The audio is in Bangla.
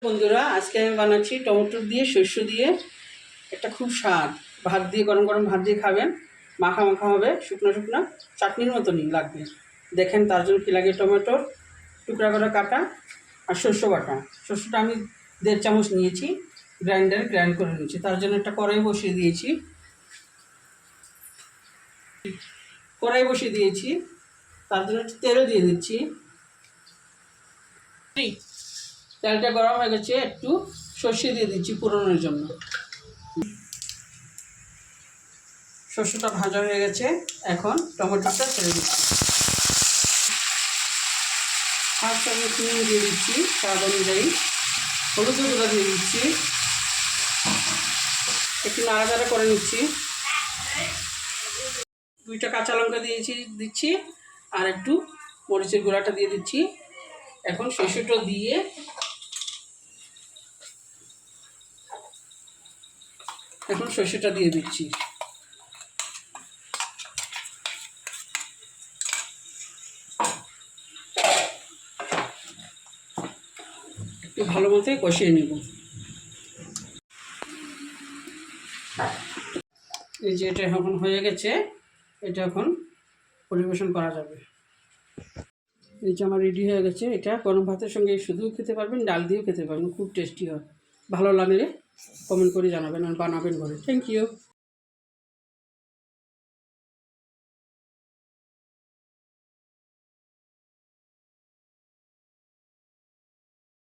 বন্ধুরা, আজকে আমি বানাচ্ছি টমেটো দিয়ে শস্য দিয়ে একটা খুব স্বাদ। ভাত দিয়ে, গরম গরম ভাত দিয়ে খাবেন, মাখা মাখা হবে, শুকনো শুকনো চাটনির মতনই লাগবে। দেখেন তার জন্য কী লাগে: টমেটোর টুকরা করে কাটা আর শস্য বাটা। শস্যটা আমি 1.5 চামচ নিয়েছি, গ্রাইন্ডারে গ্রাইন্ড করে নিয়েছি। তার জন্য একটা কড়াই বসিয়ে দিয়েছি। তার জন্য একটু তেলও দিয়ে দিচ্ছি। তেলটা গরম হয়ে গেছে, একটু সর্ষে দিয়ে দিচ্ছি ফোড়নের জন্য। শস্যটা ভাজা হয়ে গেছে, এখন টমেটোটা ছেড়ে দিচ্ছি। 1/2 চামচ নুন দিয়ে দিচ্ছি স্বাদ অনুযায়ী। হলুদের গুঁড়া দিয়ে দিচ্ছি, একটু নাড়াচাড়া করে নিচ্ছি। 2টা কাঁচা লঙ্কা দিচ্ছি আর একটু মরিচের গুঁড়াটা দিয়ে দিচ্ছি। এখন শস্যটা দিয়ে দিচ্ছি। একটু ভালো মতো কষিয়ে নেব। এই যে এটা এখন হয়ে গেছে, এটা এখন পরিবেশন করা যাবে। এই যে আমার রেডি হয়ে গেছে। এটা গরম ভাতের সঙ্গে শুধুও খেতে পারবেন, ডাল দিয়েও খেতে পারবেন, খুব টেস্টি হয়। ভালো লাগলে কমেন্ট করে জানাবেন আর বানাবেন ঘরে। Thank you.